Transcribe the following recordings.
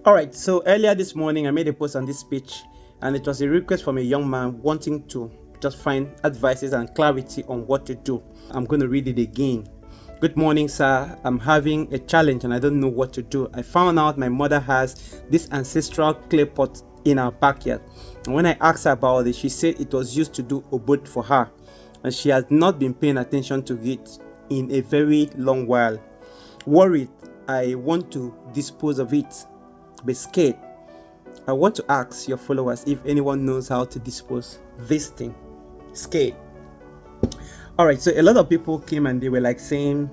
All right, so earlier this morning I made a post on this page, and it was a request from a young man wanting to just find advices and clarity on what to do. I'm going to read it again. Good morning, sir. I'm having a challenge and I don't know what to do. I found out my mother has this ancestral clay pot in our backyard, and when I asked her about it, she said it was used to do obot for her, and she has not been paying attention to it in a very long while. Worried, I want to dispose of it, but scared. I want to ask your followers if anyone knows how to dispose this thing. Scared. All right, so a lot of people came and they were like saying,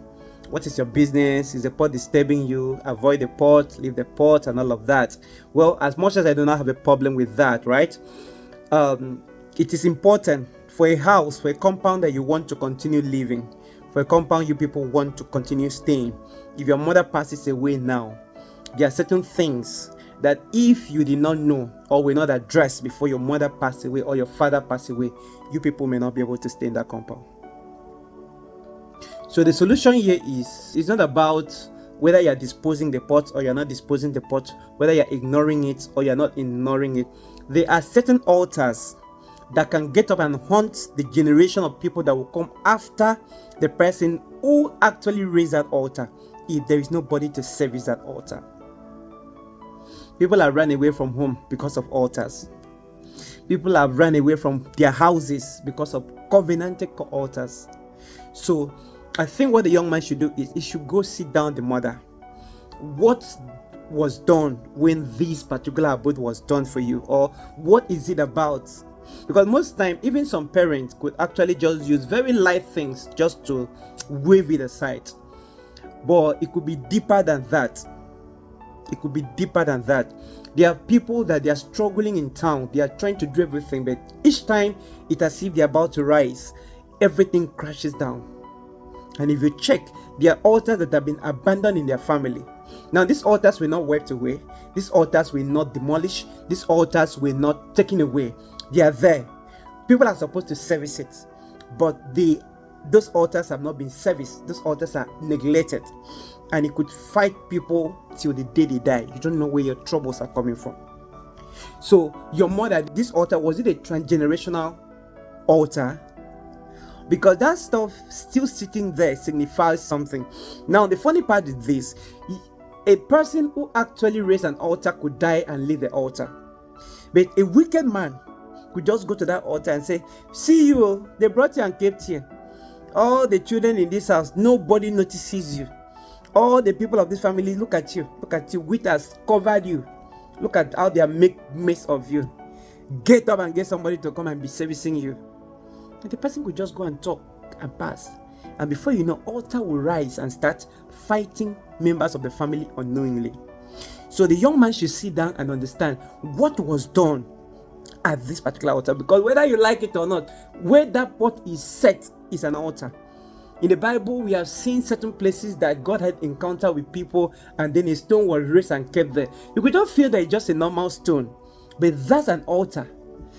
what is your business? Is the pot disturbing you? Avoid the pot, leave the pot, and all of that. Well, as much as I do not have a problem with that, right? It is important for a house, for a compound that you want to continue living, for a compound you people want to continue staying. If your mother passes away now, there are certain things that if you did not know or were not addressed before your mother passed away or your father passed away, you people may not be able to stay in that compound. So the solution here is, it's not about whether you're disposing the pot or you're not disposing the pot, whether you're ignoring it or you're not ignoring it. There are certain altars that can get up and haunt the generation of people that will come after the person who actually raised that altar, if there is nobody to service that altar. People have run away from home because of altars. People have run away from their houses because of covenanted altars. So I think what the young man should do is he should go sit down with the mother. What was done when this particular abode was done for you, or what is it about? Because most time, even some parents could actually just use very light things just to wave it aside. But it could be deeper than that. It could be deeper than that. There are people that they are struggling in town. They are trying to do everything, but each time it's as if they're about to rise, everything crashes down. And if you check, there are altars that have been abandoned in their family. Now, these altars were not wiped away. These altars were not demolished. These altars were not taken away. They are there. People are supposed to service it, but those altars have not been serviced. Those altars are neglected, and it could fight people till the day they die. You don't know where your troubles are coming from. So your mother, this altar, was it a transgenerational altar? Because that stuff still sitting there signifies something. Now the funny part is this: a person who actually raised an altar could die and leave the altar, but a wicked man could just go to that altar and say, see you, they brought you and kept you. All the children in this house, nobody notices you. All the people of this family, look at you. Look at you. Wheat has covered you. Look at how they make mess of you. Get up and get somebody to come and be servicing you. And the person could just go and talk and pass. And before you know, altar will rise and start fighting members of the family unknowingly. So the young man should sit down and understand what was done at this particular altar. Because whether you like it or not, where that pot is set is an altar. In the Bible, we have seen certain places that God had encounter with people, and then a stone was raised and kept there. You could not feel that it's just a normal stone, but that's an altar.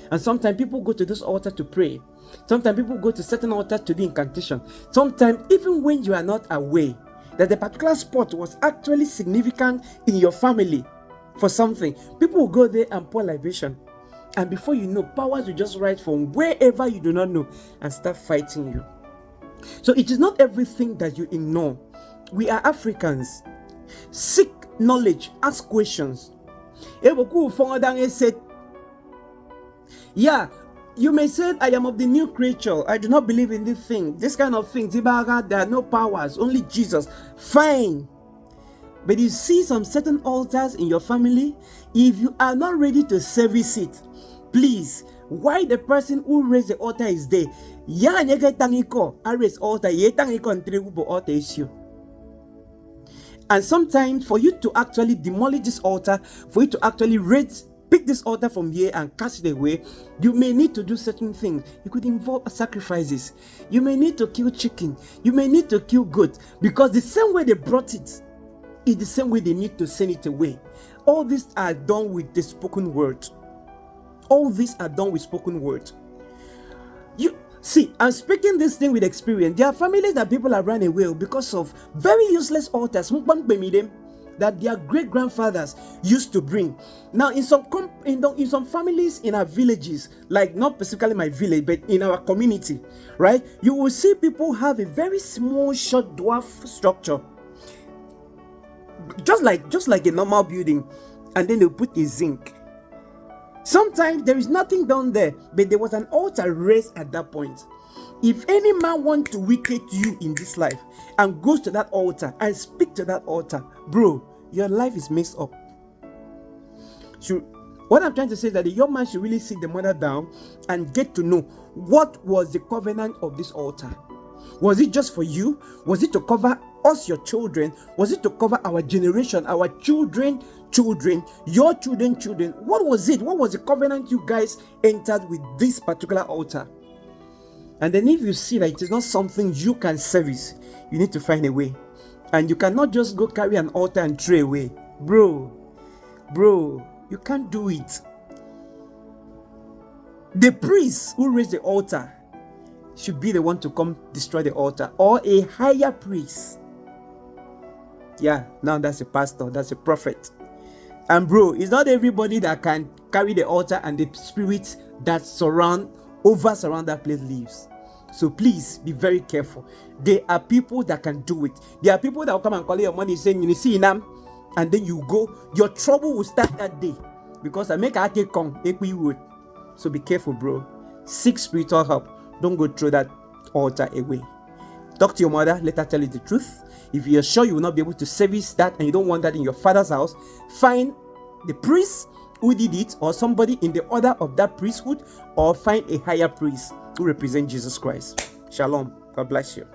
And sometimes people go to this altar to pray. Sometimes people go to certain altars to do incantation. Sometimes, even when you are not aware that the particular spot was actually significant in your family for something, people will go there and pour libation. And before you know, powers will just rise from wherever you do not know and start fighting you. So it is not everything that you ignore. We are Africans. Seek knowledge, ask questions. Yeah, you may say, I am of the new creature. I do not believe in this thing. This kind of things. There are no powers, only Jesus. Fine. But you see some certain altars in your family, if you are not ready to service it, please, why the person who raised the altar is there? I raise altar, altar issue. And sometimes for you to actually demolish this altar, for you to actually pick this altar from here and cast it away, you may need to do certain things. It could involve sacrifices. You may need to kill chicken. You may need to kill goat, because the same way they brought it is the same way they need to send it away. All these are done with the spoken word. All these are done with spoken word. You see, I'm speaking this thing with experience. There are families that people are running away because of very useless altars. that their great grandfathers used to bring. Now, in some families in our villages, like not specifically my village, but in our community, right, you will see people have a very small, short dwarf structure, just like a normal building, and then they put a zinc. Sometimes there is nothing down there, but there was an altar raised at that point. If any man wants to wicked you in this life and goes to that altar and speak to that altar, bro, your life is messed up. What I'm trying to say is that the young man should really sit the mother down and get to know what was the covenant of this altar. Was it just for you? Was it to cover us, your children? Was it to cover our generation, our children, your children? What was it? What was the covenant you guys entered with this particular altar? And then if you see that it is not something you can service, you need to find a way. And you cannot just go carry an altar and throw away. Bro, you can't do it. The priest who raised the altar should be the one to come destroy the altar, or a higher priest. Yeah, now that's a pastor, that's a prophet. And bro, it's not everybody that can carry the altar and the spirits that surround that place lives. So please be very careful. There are people that can do it. There are people that will come and call your money saying, you see, and then you go. Your trouble will start that day, because I make a come wood. So be careful, bro. Seek spiritual help. Don't go throw that altar away. Talk to your mother, let her tell you the truth. If you're sure you will not be able to service that and you don't want that in your father's house, find the priest who did it, or somebody in the order of that priesthood, or find a higher priest who represents Jesus Christ. Shalom. God bless you.